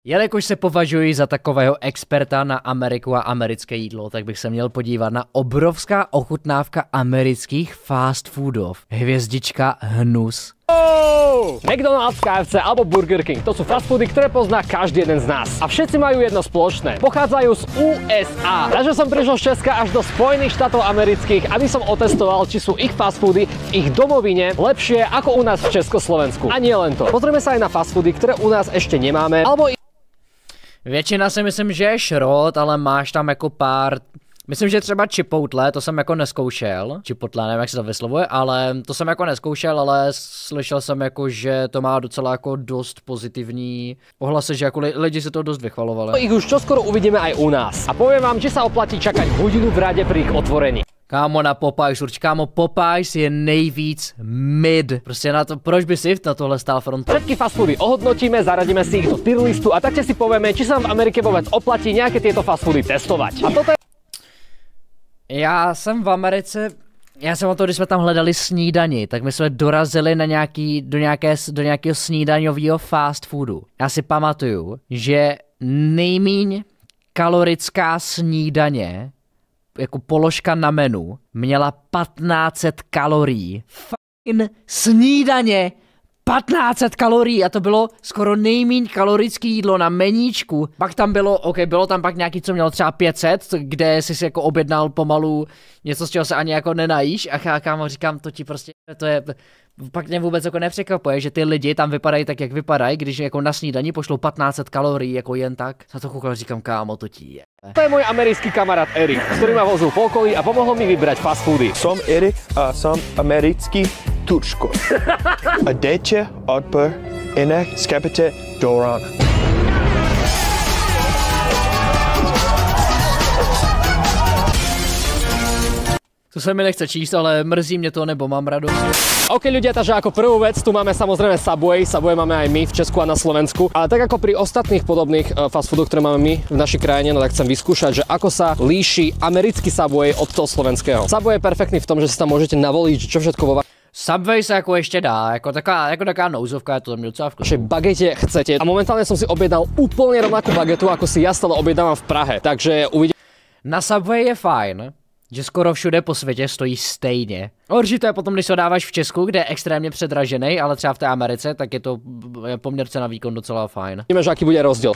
Jelikož se považuji za takového experta na Ameriku a americké jídlo, tak bych se měl podívat na obrovská ochutnávka amerických fast foodov. Hvězdička hnus. McDonald's, KFC alebo Burger King, to sú fast foody, ktoré pozná každý jeden z nás. A všetci majú jedno spoločné. Pochádzajú z USA. Takže som prišiel z Česka až do Spojených štátov amerických, aby som otestoval, či sú ich fast foody v ich domovine lepšie ako u nás v Československu. A nie len to. Pozrieme sa aj na fast foody, ktoré u nás ešte nemáme, alebo Většina si myslím, že je šrot, ale máš tam jako pár... Myslím, že třeba Chipotle, to jsem jako neskoušel. Chipotle, nevím, jak se to vyslovuje, ale to jsem jako neskoušel, ale slyšel jsem jako, že to má docela jako dost pozitivní ohlasy, že jako lidi si to dost vychvalovali. ich už čoskoro uvidíme aj u nás. A poviem vám, či sa oplatí čakať hodinu v rade pri ich otvorení. Kámo, na Popeyes, určitě, kámo, Popeyes je nejvíc mid. Prostě na to, proč by si na tohle stál front? Všetky fast foody ohodnotíme, zaradíme si ich do tier listu a taktiež si povieme, či sa nám v Amerike vôbec oplatí nejaké tieto fast foody testovať. A toto je... Já jsem v Americe, já jsem o to, když jsme tam hledali snídani, tak my jsme dorazili na do nějakého snídaňového fast foodu. Já si pamatuju, že nejmíň kalorická snídaně, jako položka na menu, měla 1500 kalorií. Fucking snídaně! 1500 kalorií a to bylo skoro nejméně kalorické jídlo na meníčku. Pak tam bylo, bylo tam pak nějaký, co mělo třeba 500, kde jsi si jako objednal pomalu něco, z čeho se ani jako nenajíš a kámo říkám, to ti prostě, to je, pak mě vůbec jako nepřekvapuje, že ty lidi tam vypadají tak, jak vypadají, když jako na snídani pošlou 1500 kalorií jako jen tak. Na to koukal, říkám, kámo, to ti je. To je môj americký kamarát Erik, ktorý ma vozil po okolí a pomohol mi vybrať fast foody. Som Erik a som americký Turčko. A dejte odbor inak skapite do rána. To se mi nechce číst, ale mrzí mě to, nebo mám radost. OK ľudia, takže ako prvú vec tu máme samozrejme Subway. Subway máme aj my v Česku a na Slovensku. Ale tak ako pri ostatných podobných fast foodoch, ktoré máme my v našej krajine, no tak chcem vyskúšať, že ako sa líši americký Subway od toho slovenského. Subway je perfektný v tom, že si tam môžete navoliť, čo všetko vo Subway se jako ještě dá, jako taková nouzovka, je to mě docela vkusné. vašej bagete chcete. A momentálne som si objednal úplne rovnakú bagetu, ako si ja stále objednávam v Prahe. Takže uvidíme. Na Subway je fajn, že skoro všude po světě stojí stejně. Určitě je potom, když se dáváš v Česku, kde je extrémně předražený, ale třeba v té Americe, tak je to poměr cena výkon docela fajn. Vidíme, že aký bude rozdiel.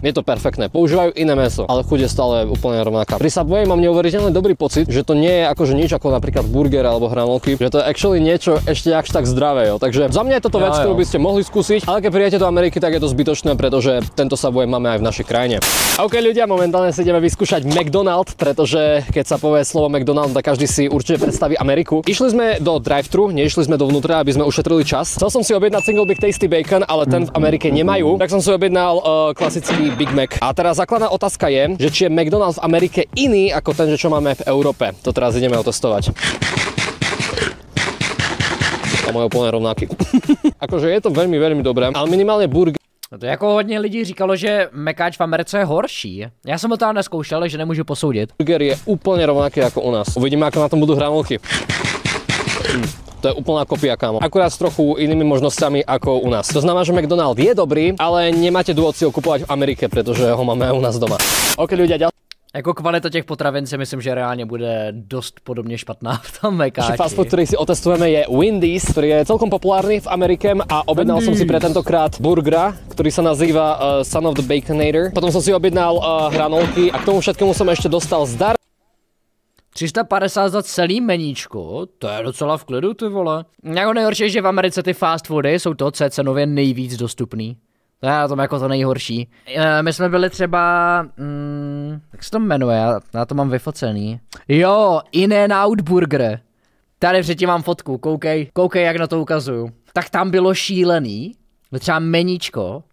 Je to perfektné. Používajú iné mäso, ale chuť je stále úplne rovnaká. Pri Subway mám neuveriteľne dobrý pocit, že to nie je akože nič ako napríklad burger alebo hranolky, že to je actually niečo ešte až tak zdravé, jo. Takže za mňa je toto vec, ktorú by ste mohli skúsiť, ale keď prídete do Ameriky, tak je to zbytočné, pretože tento Subway máme aj v našej krajine. OK ľudia, momentálne si ideme vyskúšať McDonald's, pretože keď sa povie slovo McDonald's, tak každý si určite predstaví Ameriku. Išli sme do drive-thru, neišli sme dovnútra, aby sme ušetrili čas. Chcel som si objednať Single Big Tasty Bacon, ale ten v Amerike nemajú, tak som si objednal klasický Big Mac. A teraz základná otázka je, že či je McDonald's v Amerike iný ako ten, čo máme v Európe. To teraz ideme otestovať. A majú úplne rovnaký. Akože je to veľmi, veľmi dobré, ale minimálne burger. No to jako hodně lidí říkalo, že mekáč v Americe je horší. Já jsem ho tam neskoušel, takže nemůžu posoudit. Burger je úplne rovnaký ako u nás. Uvidíme, ako na tom budú hranolky. To je úplná kopia, kámo. Akurát s trochu inými možnosťami ako u nás. To znamená, že McDonald's je dobrý, ale nemáte dôvod si ho kupovať v Amerike, pretože ho máme aj u nás doma. OK, ľudia, ďalej. Jako kvalita těch potravin si myslím, že reálně bude dost podobně špatná v tom mekáči. Fast food, ktorý si otestujeme, je Wendy's, ktorý je celkom populárny v Amerike a objednal som si pre tentokrát burgera, ktorý sa nazýva Son of the Baconator. Potom som si objednal hranolky a k tomu všetkému som ešte dostal zdar. 350 za celý meníčko, to je docela v klidu, ty vole. Jako nejhorší je, že v Americe ty fast foody jsou to, co je cenově nejvíc dostupný. To je na tom jako to nejhorší. My jsme byli třeba, jak se to jmenuje, já to mám vyfocený. Jo, In-N-Out Burger. Tady předtím mám fotku, koukej, jak na to ukazuju. Tak tam bylo šílený, třeba meníčko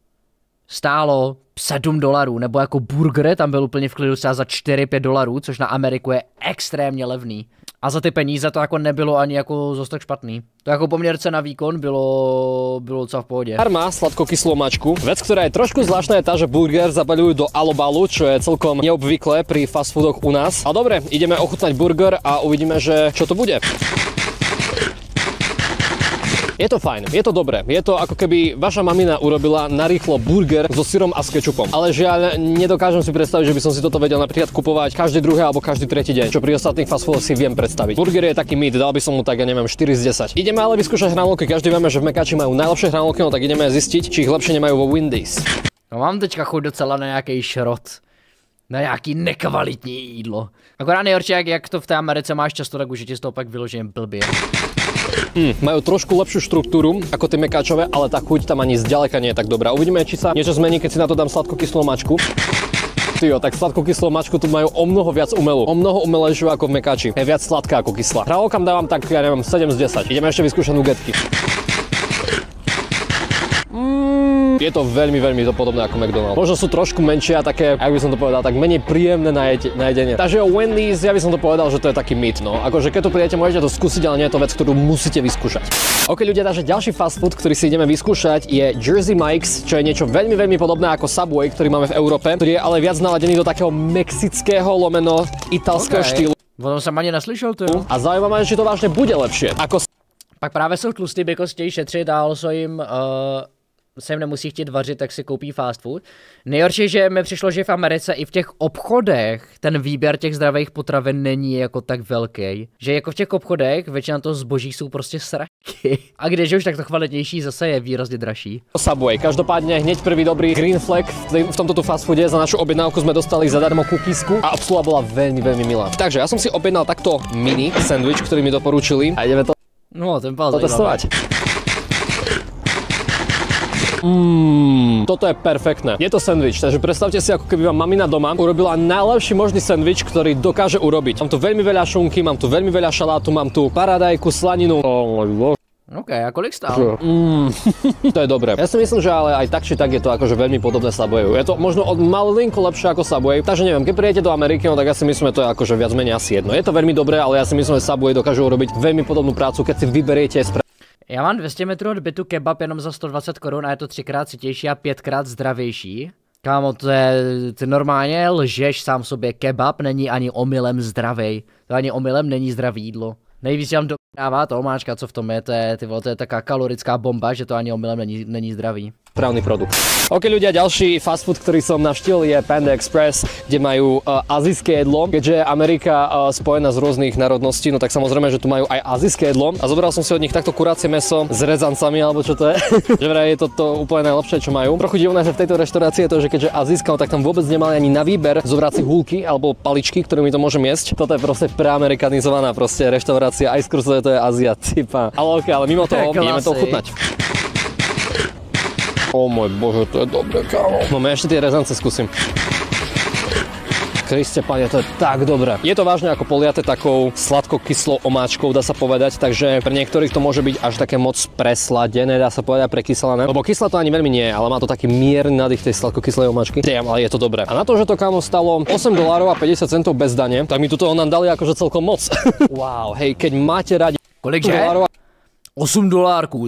stálo $7, nebo jako burger tam byl úplně v klidu třeba za $4-5, což na Ameriku je extrémně levný. A za ty peníze to jako nebylo ani jako zas tak špatný. To jako poměr cena výkon bylo docela v pohodě. Má sladkokyslú mačku. Vec, ktorá je trošku zvláštna, je tá, že burger zabaľujú do alobalu, čo je celkom neobvyklé pri fast foodoch u nás. A dobre, ideme ochutnať burger a uvidíme, že čo to bude. Je to fajn, je to dobré. Je to ako keby vaša mamina urobila narýchlo burger so syrom a s kečupom. Ale žiaľ, nedokážem si predstaviť, že by som si toto vedel napríklad kupovať každý druhý alebo každý tretí deň, čo pri ostatných fast foodoch si viem predstaviť. Burger je taký mit, dal by som mu tak, ja neviem, 4 z 10. Ideme ale vyskúšať hranolky, každý vieme, že v Mekači majú najlepšie hranolky, no tak ideme zistiť, či ich lepšie nemajú vo Wendy's. No mám teďka chuť docela na nějaký šrot. Na nějaký nekvalitní jídlo. Akorát nejhorší, jak to v té Americe máš často, tak už je ti z toho pak vyloženě blbě. Majú trošku lepšiu štruktúru ako tie Mekáčové, ale tá chuť tam ani zďaleka nie je tak dobrá. Uvidíme, či sa niečo zmení, keď si na to dám sladkokyslú mačku. Tyjo, tak sladkokyslú mačku tu majú o mnoho viac umelú. O mnoho umelejšiu ako v Mekáči. Je viac sladká ako kyslá. Hranolkám dávam tak, ja neviem, 7 z 10. Ideme ešte vyskúšať nugetky. Je to veľmi to podobné ako McDonald's. Možno sú trošku menšie a také, ako by som to povedal, tak menej príjemné na jedenie. Takže o Wendy's, ja by som to povedal, že to je taký mýt, no. Akože keď to prídete, môžete to skúsiť, ale nie je to vec, ktorú musíte vyskúšať. OK ľudia, takže ďalší fast food, ktorý si ideme vyskúšať, je Jersey Mike's, čo je niečo veľmi podobné ako Subway, ktorý máme v Európe, ktorý je ale viac naladený do takého mexického lomeno italského štýlu. O tom jsem ani neslyšel, to jo. A zaujímavé, či to vážne bude lepšie ako. Pak právě jsou tlustý, because chtějí šetřit a also se jim nemusí chtít vařit, tak si koupí fast food. Nejhorší, že mi přišlo, že v Americe i v těch obchodech ten výběr těch zdravých potravin není jako tak velký. Že jako v těch obchodech většina toho zboží jsou prostě sračky. A když už, tak to kvalitnější zase je výrazně dražší. Subway. Každopádne hneď prvý dobrý green flag v tomto fast foode. Za našu objednávku sme dostali zadarmo kukísku a obsluha bola veľmi milá. Takže ja som si objednal takto mini sandwich, ktorý mi doporučili a ideme to ten pál testovať. Toto je perfektné. Je to sandwich, takže predstavte si, ako keby vám mamina doma urobila najlepší možný sandwich, ktorý dokáže urobiť. Mám tu veľmi veľa šunky, mám tu veľmi veľa šalátu, mám tu paradajku, slaninu. OK, a kolik stál? To je dobré. Ja si myslím, že ale aj tak či tak je to akože veľmi podobné Subwayu. Je to možno od malinko lepšie ako Subway, takže neviem, keď prídete do Ameriky, no tak ja si myslím, že to je akože viac menej asi jedno. Je to veľmi dobré, ale ja si myslím, že Subway dokážu urobiť veľmi podobnú prácu, keď si vyberiete Já mám 200 metrů od bytu kebab jenom za 120 korun a je to 3x citější a 5x zdravější. Kámo, ty normálně lžeš sám sobě, kebab není ani omylem zdravej. To ani omylem není zdravý jídlo. Nejvíc vám dává to omáčka, co v tom je, to je taká kalorická bomba, že to ani omylem není zdravý. Správny produkt. OK ľudia, ďalší fast food, ktorý som navštívil, je Panda Express, kde majú azijské jedlo. Keďže je Amerika spojená z rôznych národností, no tak samozrejme, že tu majú aj azijské jedlo. A zobral som si od nich takto kurácie mäso s rezancami, alebo čo to je. Že vraj je to úplne najlepšie, čo majú. Trochu divné, že v tejto reštaurácii je to, že keďže azijská, tak tam vôbec nemali ani na výber zobrať si húlky alebo paličky, ktorými to môžem jesť. Toto je proste preamerikanizovaná proste reštaurácia, aj skrze to je Azia, typa. Ale OK, ale mimo toho ideme to ochutnať. O môj bože, to je dobré, kámo. No ja ešte tie rezance skúsim. Kriste, pane, to je tak dobré. Je to vážne ako poliate takou sladko-kyslou omáčkou, dá sa povedať, takže pre niektorých to môže byť až také moc presladené, dá sa povedať, prekyselené. Lebo kyslé to ani veľmi nie je, ale má to taký mierny nádych tej sladko-kyslej omáčky. Ale je to dobré. A na to, že to, kámo, stalo $8.50 bez dane, tak mi tuto nám dali akože celkom moc. Wow, hej, keď máte radi $8,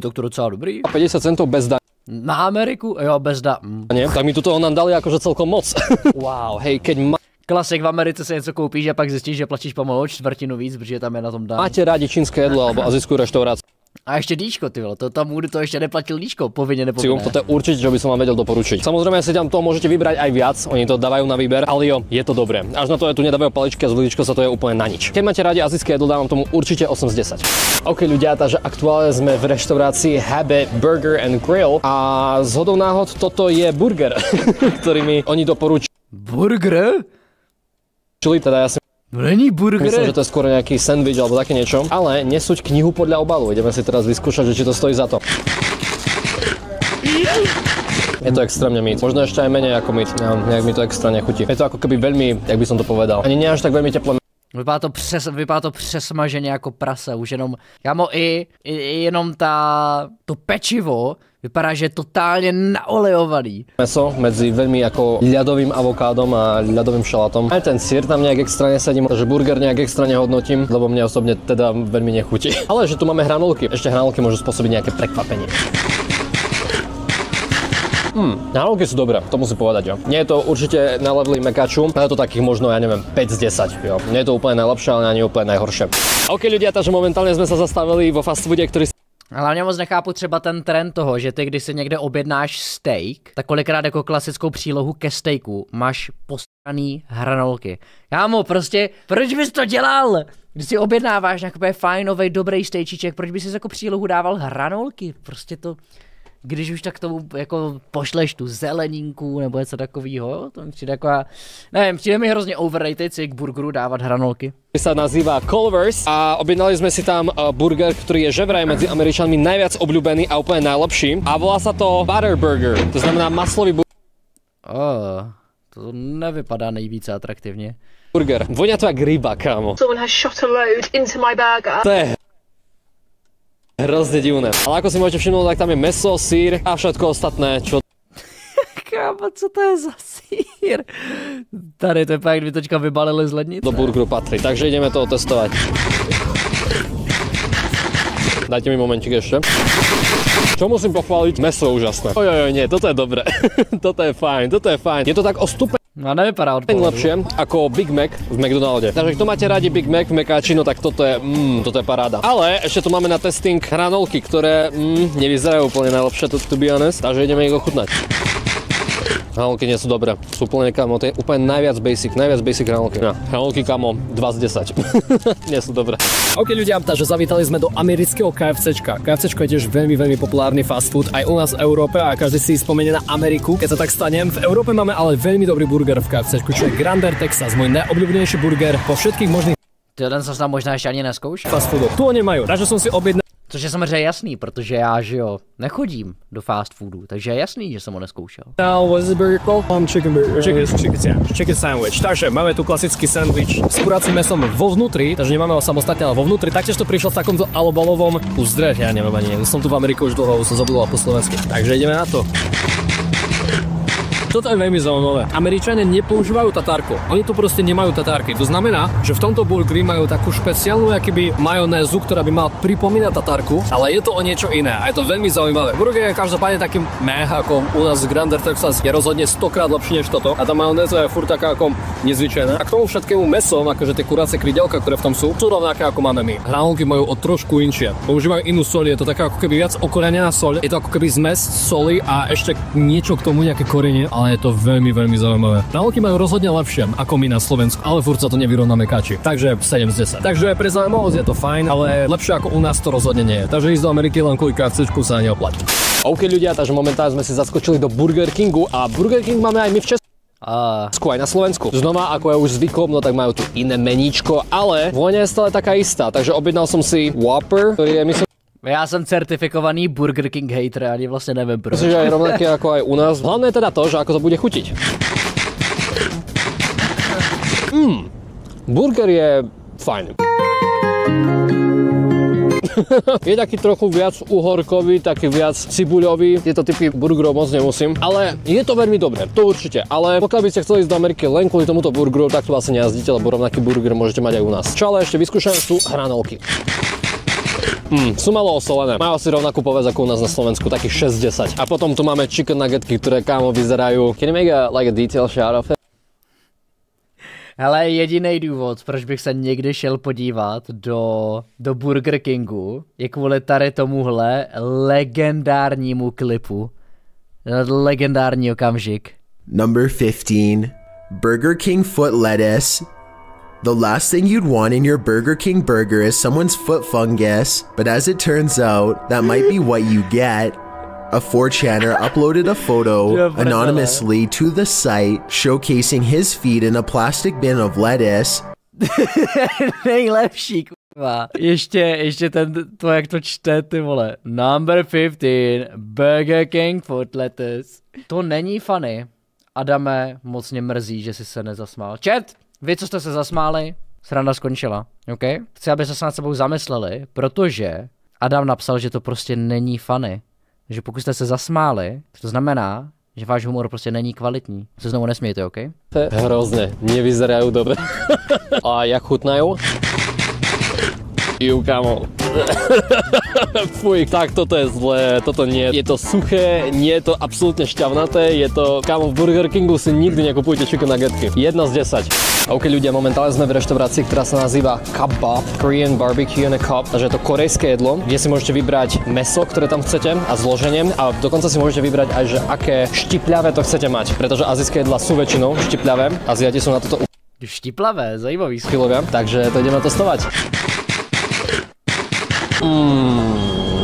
tak to docela dobrý. 50 centov bez dane. Na Ameriku? Jo, bez Nie, tak mi tuto nám dali akože celkom moc. Wow, hej, keď Klasik, v Americe si něco koupíš a pak zjistíš, že platíš pomalu čtvrtinu víc, protože tam je na tom dán. Máte rádi čínské jedlo alebo azijskú reštauráciu? A ještě dýčko, ty vole, to tam to ještě neplatil dýčko, povinně nepovinné. Toto je určite, čo by som vám vedel doporučiť. Samozrejme, si tam to môžete vybrať aj viac, oni to dávajú na výber, ale jo, je to dobré. Až na to, že tu nedávajú paličky a zlíčko sa to je úplne na nič. Keď máte radi azijské jedlo, dávam tomu určite 8 z 10. OK ľudia, takže aktuálne sme v reštaurácii Habit Burger and Grill a zhodou náhod toto je burger, ktorý mi oni doporučili. Burger? Teda ja si není burger. Myslím, že to je skôr nejaký sandwich alebo také niečo, ale nesúď knihu podľa obalu. Ideme si teraz vyskúšať, že či to stojí za to. Je to extrémne meat. Možno ešte aj menej ako meat. Nejak mi to extra nechutí. Je to ako keby veľmi, jak by som to povedal, ani nie až tak veľmi teplé. Vypadá to přesmaženě jako prase, už jenom, kámo, i jenom to pečivo vypadá, že je totálně naolejovaný. Meso medzi veľmi ako ľadovým avokádom a ľadovým šalátom. Aj ten syr tam nejak extra nesadím, takže burger nejak extra nehodnotím, lebo mne osobne teda veľmi nechutí. Ale že tu máme hranolky, ešte hranolky môžu spôsobiť nejaké prekvapenie. Hranolky sú dobré, to musím povedať, jo. Nie je to určite na leveli Mekaču, ale to takých možno, ja neviem, 5 z 10, jo. Nie je to úplne najlepšie, ale ani úplne najhoršie. OK ľudia, takže momentálne sme sa zastavili vo fast foode, ktorý Ale hlavně moc nechápu třeba ten trend toho, že ty, když si někde objednáš steak, tak kolikrát jako klasickou přílohu ke steaku máš postraný hranolky. Kámo, prostě, proč bys to dělal? Když si objednáváš nějaký fajnový, dobrý stejčíček, proč bys si jako přílohu dával hranolky? Prostě to, když už tak tomu jako pošleš tu zeleninku nebo něco takového, to mi přijde taková, nevím, přijde mi hrozně overrated si k burgeru dávat hranolky. Sa nazýva Culver's a objednali sme si tam burger, ktorý je že vraj medzi Američanmi najviac obľúbený a úplne najlepší a volá sa to Butter Burger, to znamená maslový To nevypadá nejvíce atraktivně. burger. Vonia to jak ryba, kámo. Someone has shot a load into my burger. To je hrozne divné. Ale ako si môžete všimnúť, tak tam je mäso, sír a všetko ostatné, čo Kámo, co to je za sír? Tady to je pak, kdyby teďka vybalili z lednice. do burgeru patrí. Takže ideme to otestovať. Dajte mi momentík ešte. Čo musím pochváliť? Mäso úžasné. Ojojoj, nie, toto je dobré. Toto je fajn, toto je fajn. Je to tak o stupeň No nevypadá od pohledu. lepšie ako Big Mac v McDonalde. Takže kto máte radi Big Mac v Mekáči, no tak toto je paráda. Ale ešte tu máme na testing hranolky, ktoré nevyzerajú úplne najlepšie, to be honest. Takže ideme ich ochutnať. Hranolky nie sú dobré. Sú úplne, kamo, to je úplne najviac basic hranolky. Ja, hranolky, kamo, 2 z 10. Nie sú dobré. OK ľudia, takže zavítali sme do amerického KFCčka. KFCčko je tiež veľmi, veľmi populárny fast food aj u nás v Európe a každý si spomenie na Ameriku, keď sa tak stanem. V Európe máme ale veľmi dobrý burger v KFCčku, čo je Grandeur Texas, môj najobľúbenejší burger po všetkých možných Ten jsem tam možná ještě ani nezkoušel. fast foodov. Tu ho nemajú, takže som si objednal Což je samozřejmě jasný, protože já, že jo, nechodím do fast foodu, takže je jasný, že jsem ho neskoušel. what is the burger called? Chicken burger. Chicken sandwich. Takže máme tu klasický sandwich s kuracím mesom vo vnútri, takže nemáme ho samostatne, ale vo vnútri. Taktiež to prišlo v takomto alobalovom uzdre, ja neviem ani, som tu v Ameriku už dlho, som zabudol po slovensky. Takže ideme na to. Toto je veľmi zaujímavé. Američania nepoužívajú tatárku. Oni tu proste nemajú tatárky. To znamená, že v tomto burgeri majú takú špeciálnu akoby majonézu, ktorá by mala pripomínať tatárku, ale je to o niečo iné a je to veľmi zaujímavé. Burger je každopádne taký ako u nás v Grandeur Texas je rozhodne 100-krát lepší než toto a tá majonéza je furt taká ako nezvyčajná. A k tomu všetkému mäso, akože tie kurácie krydelka, ktoré v tom sú rovnaké ako máme my. Hranolky majú o trošku inšie. Používajú inú soľ, je to taká ako keby viac okorenená soľ. Je to ako keby zmes soli a ešte niečo k tomu nejaké korenie, ale je to veľmi, veľmi zaujímavé. Hranolky majú rozhodne lepšie ako my na Slovensku, ale furt sa to nevyrovná Mekáči. Takže 7 z 10. Takže pre zaujímavosť je to fajn, ale lepšie ako u nás to rozhodne nie je. Takže ísť do Ameriky len kvôli KFCčku sa neoplatí. OK ľudia, takže momentálne sme si zaskočili do Burger Kingu a Burger King máme aj my v Česku, aj na Slovensku. Znova, ako je už zvykom, no tak majú tu iné meníčko, ale vôňa je stále taká istá, takže objednal som si Whopper, ktorý je myslím, Já jsem certifikovaný Burger King hater, ani vlastně nevím proč. že je rovnaký ako aj u nás. Hlavné je teda to, že ako to bude chutiť. Burger je fajn. Je taký trochu viac uhorkový, taký viac cibuľový. Tieto typy burgerov moc nemusím, ale je to veľmi dobré, to určite. Ale pokiaľ by ste chceli ísť do Ameriky len kvôli tomuto burgeru, tak tu asi nejazdíte, lebo rovnaký burger môžete mať aj u nás. Čo ale ešte vyskúšame sú hranolky. Sú malo osolené. Majú asi rovnakú povesť ako u nás na Slovensku, takých 6-10. A potom tu máme chicken nuggetky, ktoré kámo vyzerajú. Can you make a detail shot of it? Hele, jediný důvod, proč bych se někdy šel podívat do Burger Kingu, je kvůli tady tomuhle legendárnímu klipu. Legendární okamžik. Number 15, Burger King foot lettuce. The last thing you'd want in your Burger King burger is someone's foot fungus, but as it turns out, that might be what you get. A 4chaner uploaded a photo anonymously to the site showcasing his feet in a plastic bin of lettuce. Nejlepší, kurva. Ještě to, jak to čte, ty vole. Number 15, Burger King foot lettuce. To není funny. Adame, moc mě mrzí, že jsi se nezasmál. Chat, vy, co jste se zasmáli, sranda skončila, OK? Chci, aby se nad sebou zamysleli, protože Adam napsal, že to prostě není funny. Že pokud jste se zasmáli, to znamená, že váš humor prostě není kvalitní. Se znovu nesmějte, OK? Hrozne, nevyzerajú dobre. A jak chutnajú? Ju, kámo. Fuj, tak toto je zlé, toto nie. Je to suché, nie je to absolútne šťavnaté, je to, kámo, v Burger Kingu si nikdy nekupujte chicken nuggetky. 1 z 10. OK ľudia, momentálne sme v reštaurácii, ktorá sa nazýva Kebab, Korean Barbecue and a Cup, takže je to korejské jedlo, kde si môžete vybrať mäso, ktoré tam chcete a zloženie a dokonca si môžete vybrať aj, že aké štipľavé to chcete mať, pretože azijské jedlá sú väčšinou štipľavé, Aziati sú na toto Štiplavé, zajímavý. uchylovia, takže to ideme testovať.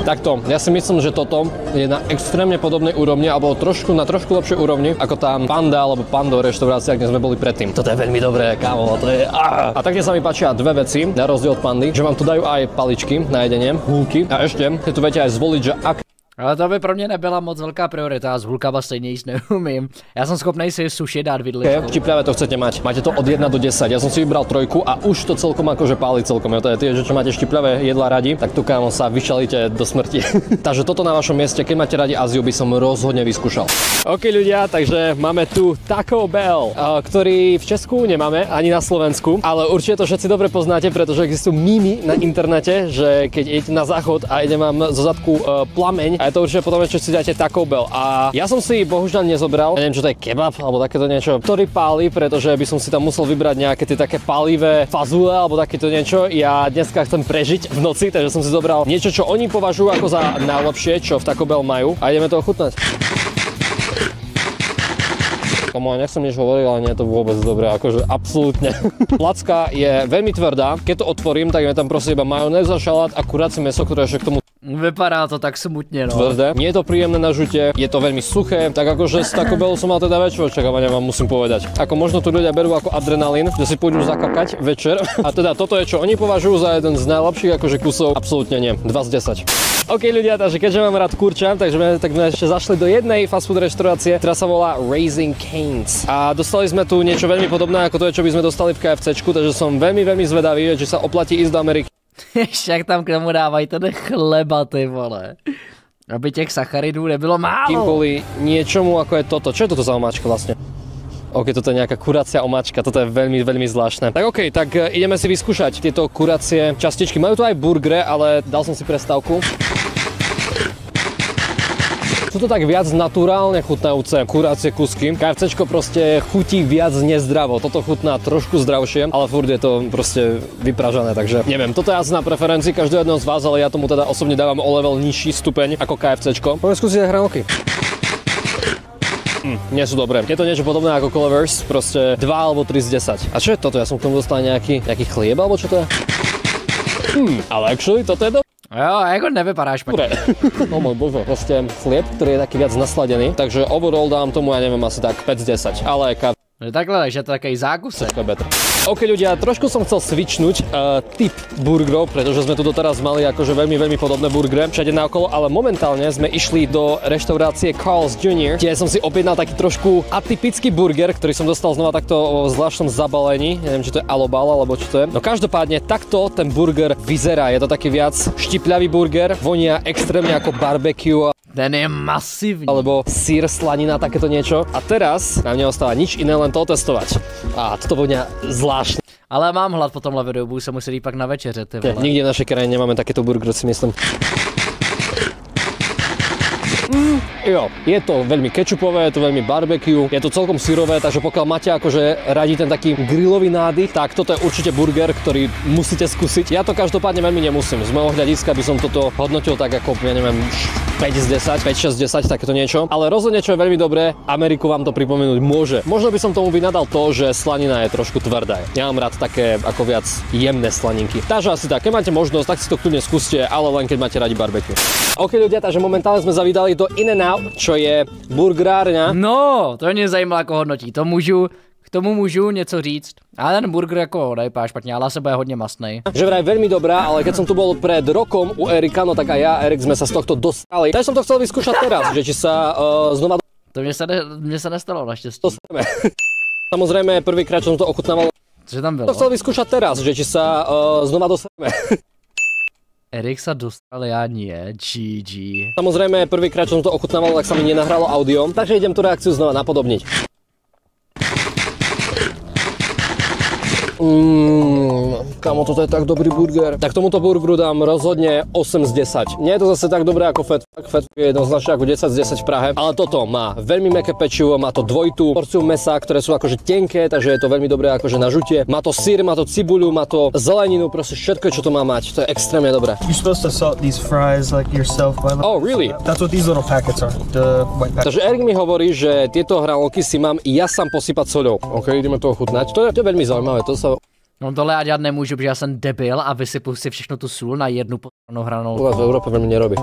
Takto, ja si myslím, že toto je na extrémne podobnej úrovni, alebo na trošku lepšej úrovni, ako tá Panda alebo Pando reštaurácia, kde sme boli predtým. Toto je veľmi dobré, kámo, to je... A taktiež sa mi páčia dve veci, na rozdiel od Pandy, že vám tu dajú aj paličky na jedenie, húlky, a ešte, keď tu viete aj zvoliť, že ak Ale to by pro mě nebyla moc velká priorita, s hulkama stejně jíst neumím. Já jsem schopnej si suši dát vidličku. štipľavé to chcete mať. Máte to od 1 do 10. Ja som si vybral 3 a už to celkom akože páli celkom. To je tie, že čo máte štipľavé jedlá radi, tak tu, kámo, sa vyšalíte do smrti. Takže toto na vašom mieste, keď máte radi Áziu, by som rozhodne vyskúšal. OK ľudia, takže máme tu Taco Bell, ktorý v Česku nemáme, ani na Slovensku, ale určite to všetci dobre poznáte, pretože existujú mýmy na internete, že keď idete na záchod a ide vám zo zadku plameň, a je to určite potom, čo si dáte Taco Bell. A ja som si bohužiaľ nezobral, neviem, čo to je kebab alebo takéto niečo, ktorý páli, pretože by som si tam musel vybrať nejaké tie také pálivé fazule alebo takéto niečo. Ja dneska chcem prežiť v noci, takže som si zobral niečo, čo oni považujú ako za najlepšie, čo v Taco Bell majú, a ideme to ochutnať. Komo, nechcem nič hovoriť, ale nie je to vôbec dobré, akože absolútne. Placka je veľmi tvrdá, keď to otvorím, tak je tam proste iba majonéza, šalát a kurácie mäso, ktoré ešte k tomu Vypadá to tak smutne, no. tvrdé. Nie je to príjemné na žutie, je to veľmi suché, tak akože z Taco Bellu som mal teda väčšie očakávania, vám musím povedať. Ako možno tu ľudia berú ako adrenalín, že si pôjdu zakakať večer. A teda toto je, čo oni považujú za jeden z najlepších akože kusov, absolútne nie. 2 z 10. OK ľudia, takže keďže mám rád kurča, takže sme ešte zašli do jednej fast food reštaurácie, ktorá sa volá Raising Cane's. A dostali sme tu niečo veľmi podobné ako to, čo by sme dostali v KFCčku, takže som veľmi ísť, či sa oplatí ísť do Ameriky. Však tam k tomu dávají ten chleba, ty vole. Aby těch sacharidů nebylo málo. Kým kvôli niečomu ako je toto. Čo je toto za omáčka vlastne? OK, toto je nejaká kuracia omáčka, toto je veľmi zvláštne. Tak OK, tak ideme si vyskúšať tieto kuracie častičky. Majú tu aj burgery, ale dal som si prestávku. Sú to tak viac naturálne chutnajúce kurácie kusky. KFCčko proste chutí viac nezdravo. Toto chutná trošku zdravšie, ale furt je to proste vypražané, takže neviem. Toto je asi na preferencii každého jedného z vás, ale ja tomu teda osobne dávam o level nižší stupeň ako KFCčko. Poďme skúsiť hranolky. Nie sú dobré. Je to niečo podobné ako Culver's, proste 2 alebo 3 z 10. A čo je toto? Ja som k tomu dostal nejaký chlieb, alebo čo to je? Ale actually, toto je dobré. Jo, jako nevypadá špatně. No môj bože, proste chlieb, ktorý je taký viac nasladený, takže overall dám tomu, ja neviem, asi tak 5 z 10, ale Takhle, že to je taký zákusek. OK ľudia, trošku som chcel switchnúť typ burgerov, pretože sme tu doteraz mali akože veľmi podobné burgery všade naokolo, ale momentálne sme išli do reštaurácie Carl's Jr., kde som si objednal taký trošku atypický burger, ktorý som dostal znova takto o zvláštnom zabalení, neviem, či to je alobal alebo čo to je. No každopádne takto ten burger vyzerá, je to taký viac štipľavý burger, vonia extrémne ako barbecue. Ten je masívny. Alebo sír, slanina, takéto niečo. A teraz nám neostáva nič iné, len to testovať. A toto vonia zvláštne. Ale mám hlad po tomhle videu, budu se muset jít pak na večeře, ty vole. Nikde v našej krajine nemáme takéto burgery, si myslím. Jo, je to veľmi kečupové, je to veľmi barbecue, je to celkom syrové, takže pokiaľ máte akože radi ten taký grillový nádych, tak toto je určite burger, ktorý musíte skúsiť. Ja to každopádne veľmi nemusím. Z môjho hľadiska by som toto hodnotil tak ako, ja neviem, 5 z 10, 5, 6 z 10, takéto niečo. Ale rozhodne, čo je veľmi dobré, Ameriku vám to pripomenúť môže. Možno by som tomu vynadal to, že slanina je trošku tvrdá. Ja mám rád také ako viac jemné slaninky. Takže asi tak, keď máte možnosť, tak si to kľudne skúste, ale len keď máte radi barbecue. OK ľudia, takže momentálne sme zavítali do In-N-Out, čo je burgerárňa. No, to mě zajímalo, jako hodnotí. K tomu můžu něco říct. Ale ten burger jako nevypadá špatně, ale sebe je hodně mastnej. Že vraj veľmi dobrá, ale keď som tu bol pred rokom u Erika, no tak aj ja, Erik, sme sa z tohto dostali. Takže som to chcel vyskúšať teraz, že či sa znova... To mně se nestalo naštěstí. Samozrejme, prvýkrát, čo som to ochutnával, Co tam bylo? to chcel vyskúšať teraz, že či sa znova dostaneme. Erik sa dostal, ja nie. GG. Samozrejme, prvýkrát, čo som to ochutnával, tak sa mi nenahralo audio, takže idem tú reakciu znova napodobniť. Kamo, toto je tak dobrý burger. Tak tomuto burgeru dám rozhodne 8 z 10. Nie je to zase tak dobré ako Fat Fuck. Fat Fuck je jednoznačne ako 10 z 10 v Prahe, ale toto má veľmi mäkké pečivo, má to dvojitú porciu mesa, ktoré sú akože tenké, takže je to veľmi dobré akože na žutie. Má to syr, má to cibuľu, má to zeleninu, proste všetko, čo to má mať. To je extrémne dobré. You're supposed to salt these fries like yourself. Oh, really? That's what these little packets are. The white packets. Takže Erik mi hovorí, že tieto hranolky si mám ja sám posypať soľou. OK, ideme to ochutnať. To je veľmi zaujímavé, to sa... No tohle já dělat nemůžu, protože já jsem debil a vysypu si všechno tu sůl na jednu posranou hranolku. U vás v Európe veľmi nerobí.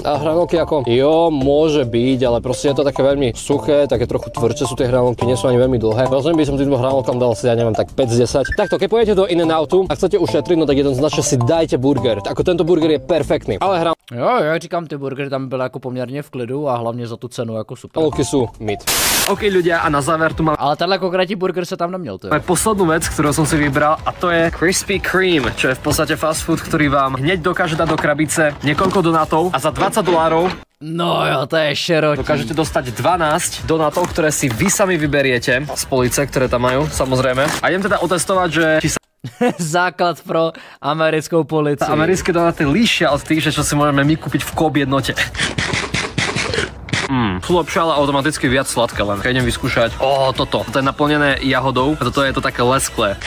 A hranolky ako, jo, môže byť, ale proste je to také veľmi suché, také trochu tvrdšie sú tie hranolky, nie sú ani veľmi dlhé. Rozumiem, by som tým hranolkám dal si, ja neviem, tak 5 z 10. Takto, keď pôjdete do In-N-Outu a chcete ušetriť, no tak jednoznačne si dajte burger. Ako tento burger je perfektný, ale Jo, já říkám, ty burgery tam byly jako poměrně v klidu a hlavně za tu cenu jako super. hranolky sú mid. OK ľudia, a na záver tu mám Ale tenhle konkrétní burger se tam neměl, to je. poslednú vec, ktorú som si vybral, a to je Krispy Kreme, čo je v podstate fast food, ktorý vám hneď dokáže dať do krabice niekoľko donátov a za $20 No jo, to je široký. dokážete dostať 12 donátov, ktoré si vy sami vyberiete z police, ktoré tam majú, samozrejme. A idem teda otestovať, že či sa Základ pro americkou policii. americké donáty líšia od tých, že čo si môžeme my kúpiť v Coop jednote. Sú lepšie, ale automaticky viac sladké len. Keď idem vyskúšať, toto je naplnené jahodou a toto je to také lesklé.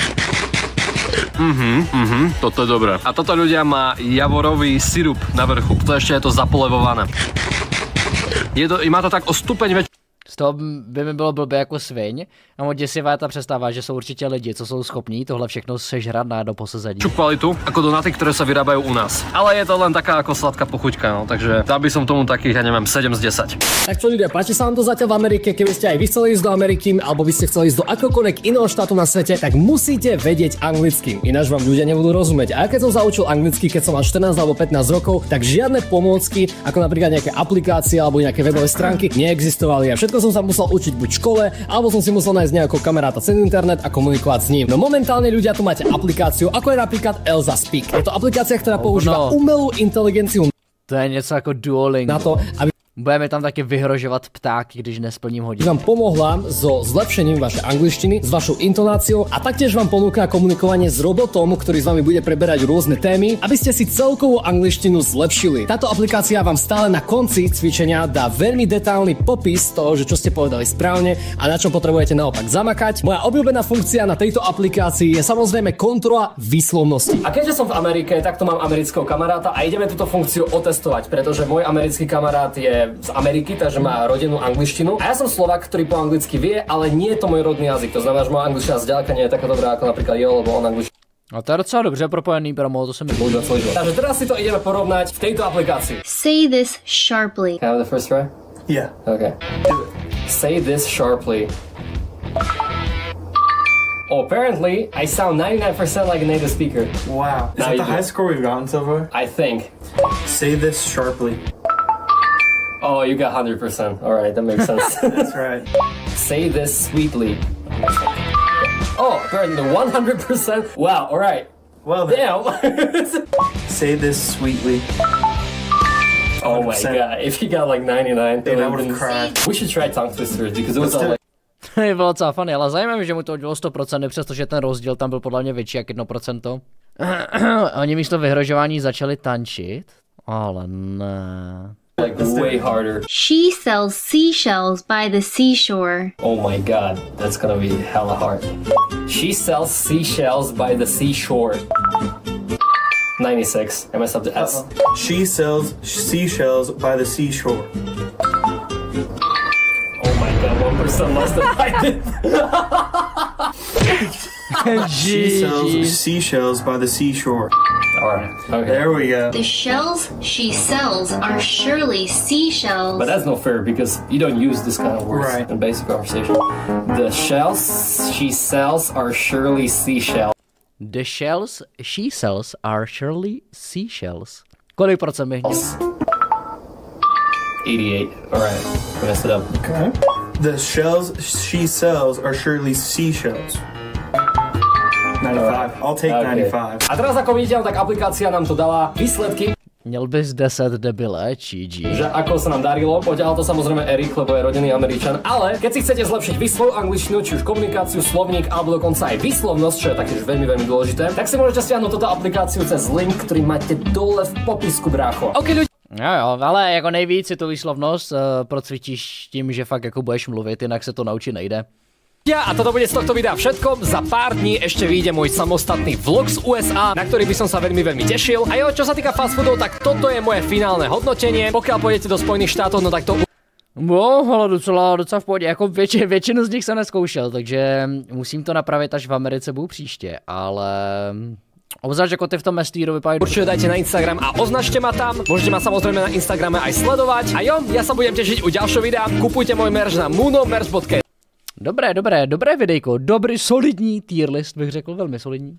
Toto je dobré. A toto ľudia má javorový sirup na vrchu. To ešte je to zapolevované. Má to tak o stupeň väčšie. Z toho by mi bylo blbě jako sviň a moc děsivá ta představa, že jsou určitě lidi, co jsou schopní tohle všechno sežrat na do posezení. Kvalitu ako donáty, ktoré sa vyrábajú u nás. Ale je to len taká ako sladká pochuťka, no, takže dal by som tomu takých, ja neviem, 7 z 10. Tak čo ľudia, páči sa vám to zatiaľ v Amerike? Keby ste aj vy chceli ísť do Ameriky, alebo by ste chceli ísť do akokoľvek iného štátu na svete, tak musíte vedieť anglicky. Ináč vám ľudia nebudú rozumieť. A ja keď som sa učil anglicky, keď som mal 14 alebo 15 rokov, tak žiadne pomôcky, ako napríklad nejaké aplikácie alebo nejaké webové stránky, neexistovali. A všetko som sa musel učiť buď v škole, alebo som si musel nájsť nejakého kamaráta cez internet a komunikovať s ním. No momentálne ľudia tu máte aplikáciu, ako je napríklad Elza Speak. Je to aplikácia, ktorá používa umelú inteligenciu To je něco jako Duolingo. na to, aby Budeme tam taky vyhrožovat ptáky, když nesplním hodinu. vám pomohla so zlepšením vašej angličtiny, s vašou intonáciou a taktiež vám ponúka komunikovanie s robotom, ktorý s vami bude preberať rôzne témy, aby ste si celkovú angličtinu zlepšili. Táto aplikácia vám stále na konci cvičenia dá veľmi detailný popis toho, že čo ste povedali správne a na čom potrebujete naopak zamakať. Moja obľúbená funkcia na tejto aplikácii je samozrejme kontrola výslovnosti. A keďže som v Amerike, tak to mám amerického kamaráta a ideme túto funkciu otestovať, pretože môj americký kamarát je z Ameriky, takže má rodennú angličtinu. A ja som Slovák, ktorý po anglicky vie, ale nie je to môj rodný jazyk. To znamená, že moja angličtina zďaleka nie je taká dobrá ako napríklad jeho, lebo on angličtinu A to je docela dobře propojený promo, to se mi používa celý život. Takže teraz si to ideme porovnať v tejto aplikácii. Say this sharply. Can I have the first try? Yeah. Okay. Say this sharply. Oh, apparently, I sound 99% like a native speaker. Wow. Is Now that you the do. highest score we've gotten so far? I think. Say this sharply. Oh, you got 100%. Alright, that makes sense. That's right. Say this sweetly. Oh, apparently 100%. Wow, alright. Well then, Damn. say this sweetly. Oh my 100%. god, if you got like 99, Dude, I it would have would've been- cried. we should try tongue twisters because it was Let's all do like... To je bylo docela funny, ale zajímavé, že mu to udělalo 100%, přestože ten rozdíl tam byl podle mě větší jak 1%. Oni místo vyhrožování začali tančit, ale ne. Like way harder. She sells seashells by the seashore. Oh my god, that's gonna be hella hard. She sells seashells by the seashore. 96. I messed up the S. She sells seashells by the seashore. Oh my god, 1% less than I did. She sells seashells by the seashore. Alright, okay. There we go. The shells she sells are surely seashells. But that's not fair because you don't use this kind of words Right. in basic conversation. The shells she sells are surely seashells. The shells she sells are surely seashells. Kolik procent bych měl? 88. Alright, I messed it up. Okay. The shells she sells are surely seashells. 95. I'll take Okay. 95. A teraz ako vidíte, tak aplikácia nám to dala výsledky. Měl bys 10 debile, GG. Že ako sa nám darilo, poďal to samozrejme Erik, lebo je rodený Američan, ale keď si chcete zlepšiť vy svoju angličtinu, či už komunikáciu, slovník, alebo dokonca aj výslovnosť, čo je taktiež veľmi, veľmi dôležité, tak si môžete stiahnuť túto aplikáciu cez link, ktorý máte dole v popisku, brácho. OK, ľudí. Jo, ale jako nejvíc si tu výslovnost procvičíš tím, že fakt jako budeš mluvit, jinak se to naučit nejde. A toto bude z tohto videa všetko. Za pár dní ešte vyjde môj samostatný vlog z USA, na ktorý by som sa veľmi, veľmi tešil. A jo, čo sa týka fast foodov, tak toto je moje finálne hodnotenie. Pokiaľ pôjdete do Spojených štátov, no tak to... Ale docela v pohodě, jako většinu z nich jsem neskoušel, takže musím to napravit, až v Americe budu příště, ale... Obzvlášť ako ty v tom mestíru vypadajú. Určite dajte na Instagram a označte ma tam. Môžete ma samozrejme na Instagrame aj sledovať. A jo, ja sa budem tešiť u ďalšieho videa. Kupujte môj merch na moonomerch.com. Dobré videjko, dobrý solidní tier list bych řekl, velmi solidní.